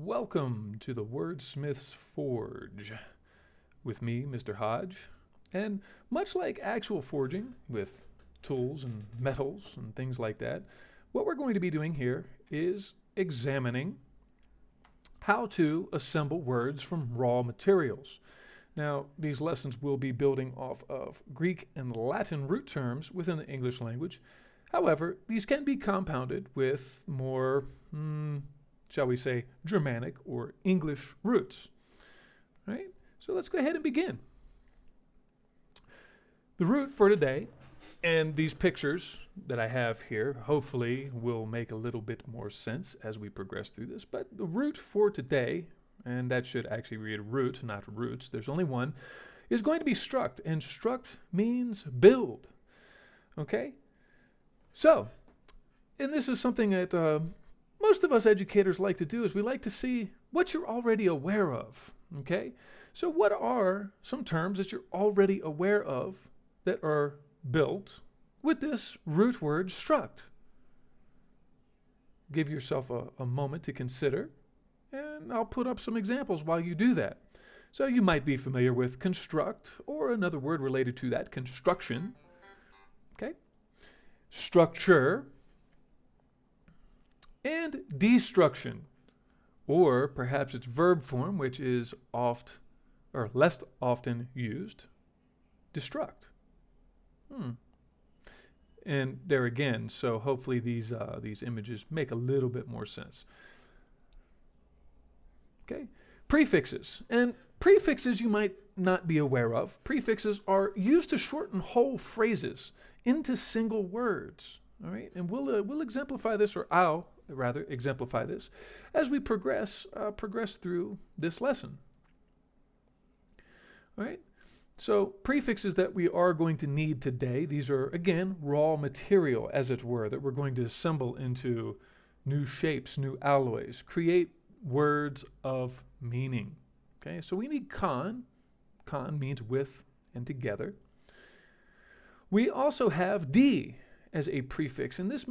Welcome to the Wordsmith's Forge with me, Mr. Hodge. And much like actual forging with tools and metals and things like that, what we're going to be doing here is examining how to assemble words from raw materials. Now, these lessons will be building off of Greek and Latin root terms within the English language. However, these can be compounded with more, shall we say, Germanic or English roots. Right? So let's go ahead and begin. The root for today, and these pictures that I have here hopefully will make a little bit more sense as we progress through this, but the root for today, and that should actually read root, not roots, there's only one, is going to be struct, and struct means build. Okay? So, and this is something that most of us educators like to do, is we like to see what you're already aware of. Okay? So what are some terms that you're already aware of that are built with this root word struct? Give yourself a moment to consider, and I'll put up some examples while you do that. So you might be familiar with construct, or another word related to that, construction. Okay? Structure, and destruction, or perhaps its verb form, which is oft or less often used, destruct. And there again, so hopefully these images make a little bit more sense. Okay, prefixes. And prefixes you might not be aware of. Prefixes are used to shorten whole phrases into single words. All right, and we'll exemplify this, or I'll rather exemplify this, as we progress through this lesson. All right, so prefixes that we are going to need today, these are, again, raw material, as it were, that we're going to assemble into new shapes, new alloys, create words of meaning. Okay, so we need con. Con means with and together. We also have d as a prefix, and this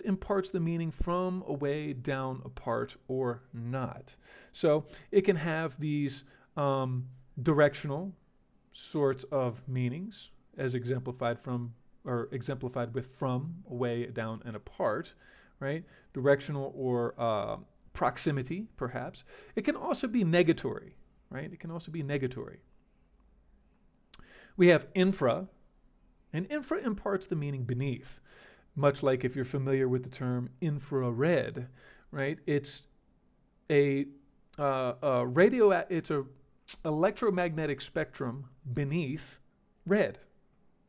imparts the meaning from, away, down, apart, or not. So it can have these directional sorts of meanings, as exemplified with from, away, down, and apart, right? Directional or proximity, perhaps. It can also be negatory, right? It can also be negatory. We have infra, and infra imparts the meaning beneath, much like if you're familiar with the term infrared, right? It's a electromagnetic spectrum beneath red,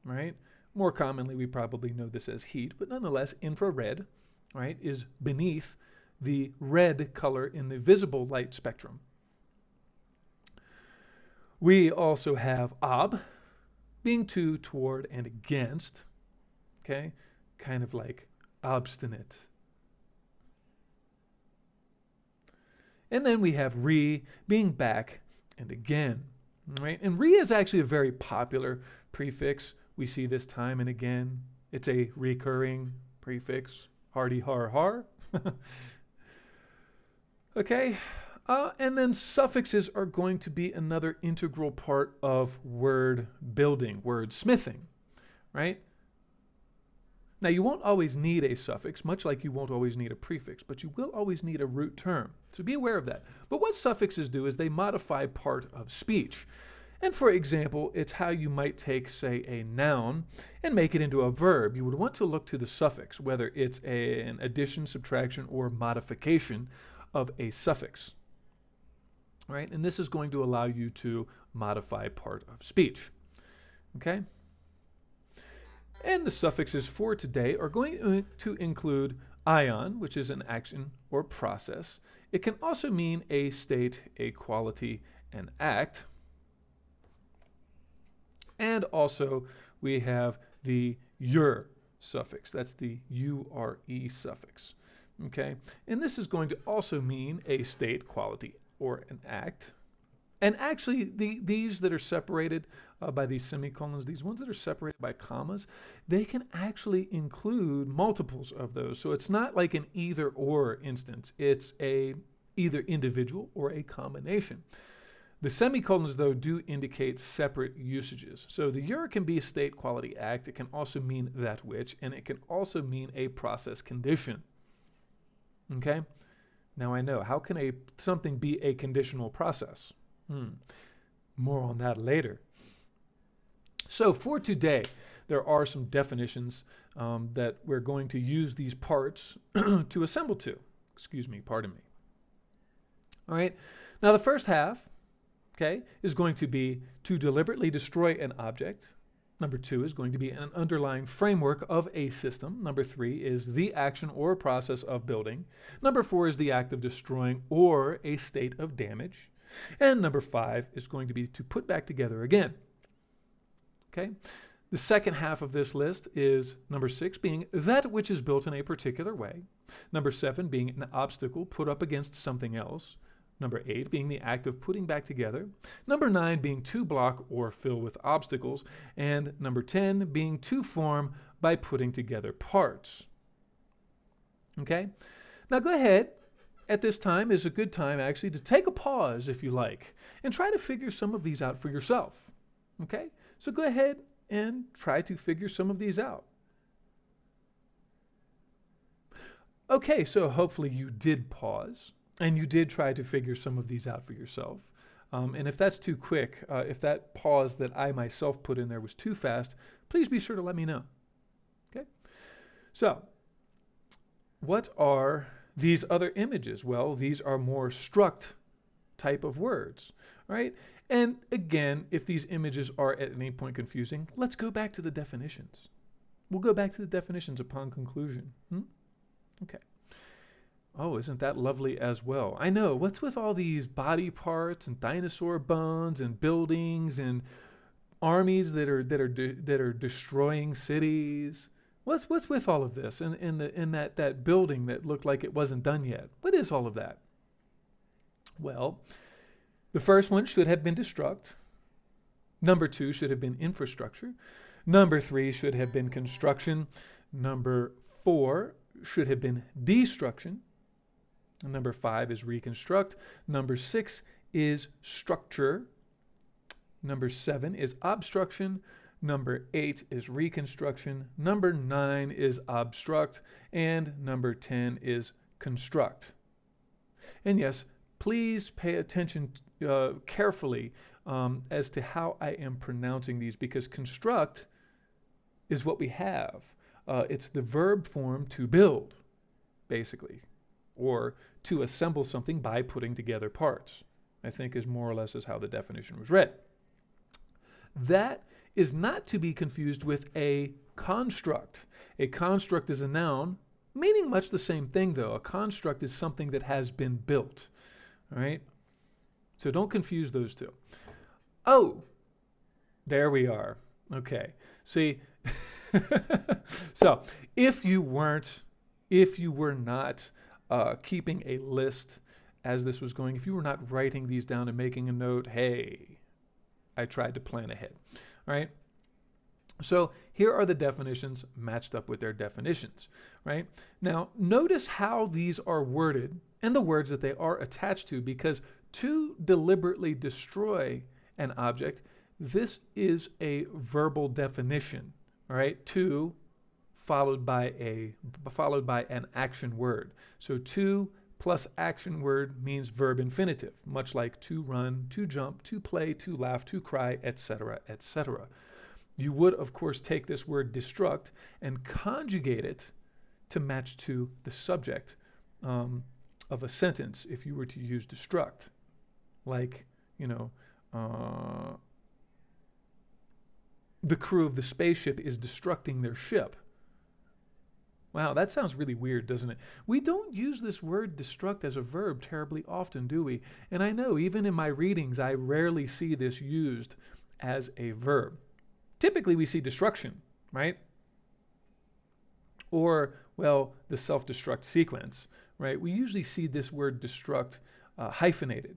right? More commonly, we probably know this as heat, but nonetheless, infrared, right, is beneath the red color in the visible light spectrum. We also have ob, being to, toward, and against, okay? Kind of like obstinate. And then we have re, being back and again, right? And re is actually a very popular prefix. We see this time and again. It's a recurring prefix, hardy har har. Okay, and then suffixes are going to be another integral part of word building, wordsmithing, right? Now, you won't always need a suffix, much like you won't always need a prefix, but you will always need a root term. So be aware of that. But what suffixes do is they modify part of speech. And for example, it's how you might take, say, a noun and make it into a verb. You would want to look to the suffix, whether it's an addition, subtraction, or modification of a suffix. Right? And this is going to allow you to modify part of speech. Okay? And the suffixes for today are going to include ion, which is an action or process. It can also mean a state, a quality, an act. And also we have the ure suffix. That's the ure suffix. Okay? And this is going to also mean a state, quality, or an act. And actually, these that are separated by these semicolons, these ones that are separated by commas, they can actually include multiples of those. So it's not like an either or instance. It's a either individual or a combination. The semicolons, though, do indicate separate usages. So the your can be a state quality act. It can also mean that which, and it can also mean a process condition. Okay? Now I know, how can something be a conditional process? More on that later. So for today, there are some definitions that we're going to use these parts to assemble to. Excuse me, pardon me. All right, now the first half, okay, is going to be to deliberately destroy an object. Number 2 is going to be an underlying framework of a system. Number 3 is the action or process of building. Number 4 is the act of destroying or a state of damage. And number 5 is going to be to put back together again. Okay? The second half of this list is number 6 being that which is built in a particular way. Number 7 being an obstacle put up against something else. Number 8 being the act of putting back together. Number 9 being to block or fill with obstacles. And number 10 being to form by putting together parts. Okay? Now go ahead. At this time is a good time actually to take a pause if you like and try to figure some of these out for yourself. Okay? So go ahead and try to figure some of these out. Okay, so hopefully you did pause. And you did try to figure some of these out for yourself. And if that's too quick, if that pause that I myself put in there was too fast, please be sure to let me know. Okay? So, what are these other images? Well, these are more struct type of words, right? And again, if these images are at any point confusing, let's go back to the definitions. We'll go back to the definitions upon conclusion. Okay. Oh, isn't that lovely as well? I know. What's with all these body parts and dinosaur bones and buildings and armies that are destroying cities? What's with all of this in that building that looked like it wasn't done yet? What is all of that? Well, the first one should have been destruct. Number 2 should have been infrastructure. Number 3 should have been construction. Number 4 should have been destruction. Number 5 is reconstruct. Number 6 is structure. Number 7 is obstruction. Number 8 is reconstruction. Number 9 is obstruct. And number 10 is construct. And yes, please pay attention carefully as to how I am pronouncing these, because construct is what we have. It's the verb form to build, basically, or to assemble something by putting together parts, I think is more or less is how the definition was read. That is not to be confused with a construct. A construct is a noun, meaning much the same thing though. A construct is something that has been built, all right? So don't confuse those two. Oh, there we are. Okay, see, so if you were not keeping a list as this was going, if you were not writing these down and making a note, hey, I tried to plan ahead, all right? So here are the definitions matched up with their definitions, right? Now, notice how these are worded and the words that they are attached to, because to deliberately destroy an object, this is a verbal definition, all right? To followed by an action word. So to plus action word means verb infinitive, much like to run, to jump, to play, to laugh, to cry, etc., etc. You would, of course, take this word destruct and conjugate it to match to the subject of a sentence if you were to use destruct. Like, you know, the crew of the spaceship is destructing their ship. Wow, that sounds really weird, doesn't it? We don't use this word destruct as a verb terribly often, do we? And I know even in my readings, I rarely see this used as a verb. Typically, we see destruction, right? Or, well, the self-destruct sequence, right? We usually see this word destruct hyphenated.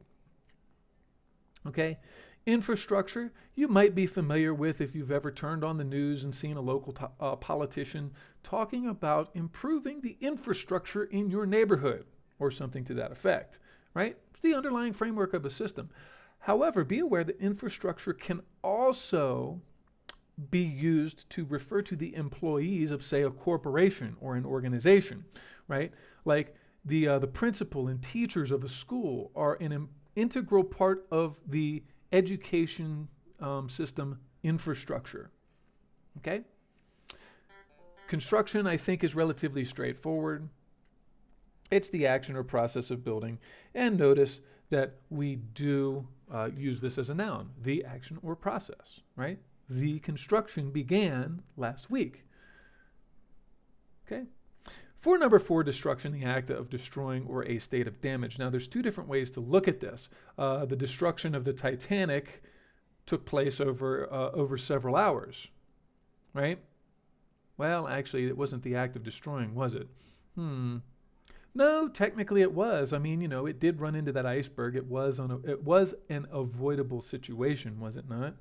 Okay? Infrastructure, you might be familiar with if you've ever turned on the news and seen a local politician talking about improving the infrastructure in your neighborhood or something to that effect, right? It's the underlying framework of a system. However, be aware that infrastructure can also be used to refer to the employees of, say, a corporation or an organization, right? Like the principal and teachers of a school are an integral part of the education system infrastructure, okay? Construction, I think, is relatively straightforward. It's the action or process of building. And notice that we do use this as a noun, the action or process, right? The construction began last week. Okay? For number 4, destruction, the act of destroying or a state of damage. Now, there's two different ways to look at this. The destruction of the Titanic took place over several hours, right? Well, actually, it wasn't the act of destroying, was it? No, technically it was. I mean, it did run into that iceberg. It was an avoidable situation, was it not?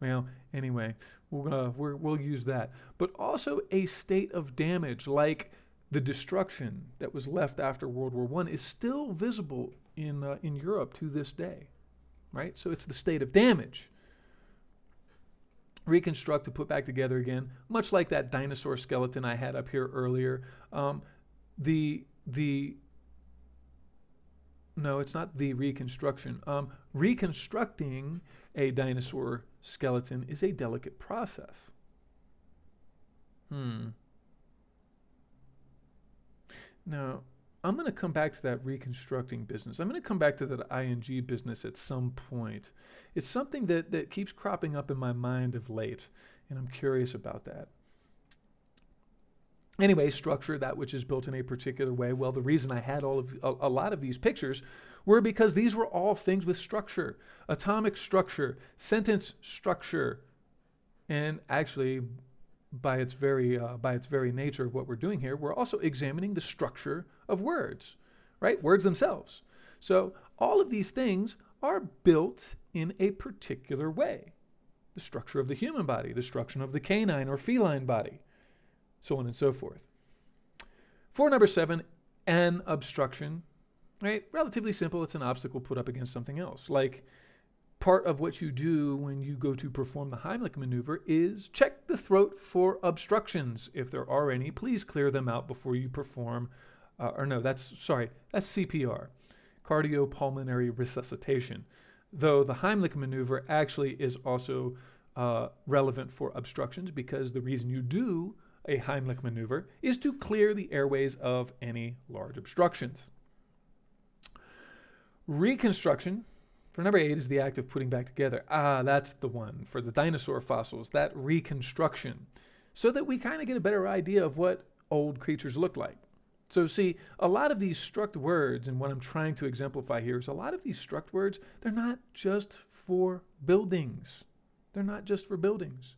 Well, anyway, we'll use that. But also a state of damage, like the destruction that was left after World War I, is still visible in Europe to this day, right? So it's the state of damage. Reconstruct, to put back together again, much like that dinosaur skeleton I had up here earlier. No, it's not the reconstruction. Reconstructing a dinosaur skeleton is a delicate process. Now, I'm going to come back to that reconstructing business. I'm going to come back to that ing business at some point. It's something that keeps cropping up in my mind of late, and I'm curious about that. Anyway, structure, that which is built in a particular way. Well, the reason I had a lot of these pictures were because these were all things with structure. Atomic structure, sentence structure, and actually, by its very nature of what we're doing here, we're also examining the structure of words, right? Words themselves. So all of these things are built in a particular way. The structure of the human body, the structure of the canine or feline body, so on and so forth. For number 7, an obstruction, right? Relatively simple. It's an obstacle put up against something else. Like, part of what you do when you go to perform the Heimlich maneuver is check the throat for obstructions. If there are any, please clear them out before you perform, that's CPR, cardiopulmonary resuscitation. Though the Heimlich maneuver actually is also relevant for obstructions, because the reason you do a Heimlich maneuver is to clear the airways of any large obstructions. Reconstruction, for number 8, is the act of putting back together. That's the one for the dinosaur fossils, that reconstruction, so that we kind of get a better idea of what old creatures look like. So see, a lot of these struct words, and what I'm trying to exemplify here is a lot of these struct words, they're not just for buildings. They're not just for buildings.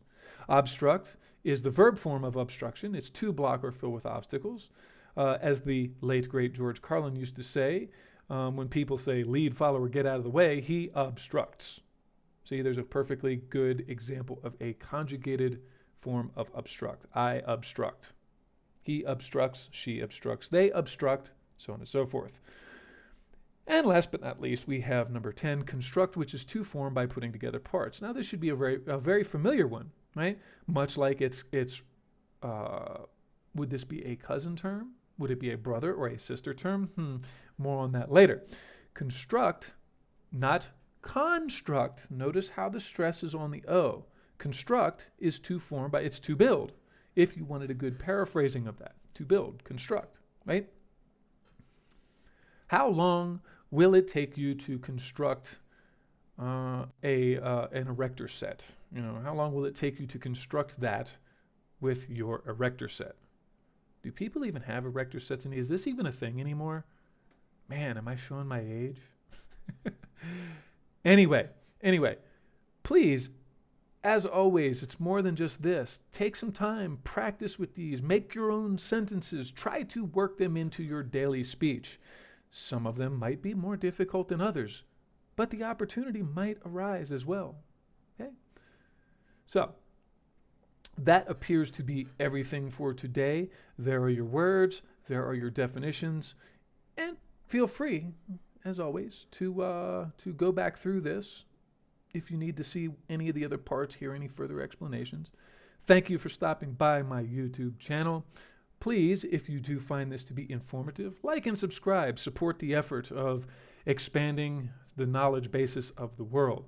Obstruct is the verb form of obstruction. It's to block or fill with obstacles. As the late, great George Carlin used to say, when people say, lead, follow, or get out of the way, he obstructs. See, there's a perfectly good example of a conjugated form of obstruct. I obstruct. He obstructs, she obstructs, they obstruct, so on and so forth. And last but not least, we have number 10, construct, which is to form by putting together parts. Now, this should be a very familiar one, right? Much like would this be a cousin term? Would it be a brother or a sister term? More on that later. Construct, not construct. Notice how the stress is on the O. Construct is to form by, it's to build. If you wanted a good paraphrasing of that, to build, construct, right? How long will it take you to construct an erector set? How long will it take you to construct that with your erector set? Do people even have erector sets? Is this even a thing anymore? Man, am I showing my age? Anyway, please, as always, it's more than just this. Take some time, practice with these, make your own sentences, try to work them into your daily speech. Some of them might be more difficult than others, but the opportunity might arise as well. Okay? So, that appears to be everything for today. There are your words, there are your definitions, and feel free, as always, to go back through this if you need to see any of the other parts, hear any further explanations. Thank you for stopping by my YouTube channel. Please, if you do find this to be informative, like and subscribe. Support the effort of expanding the knowledge basis of the world.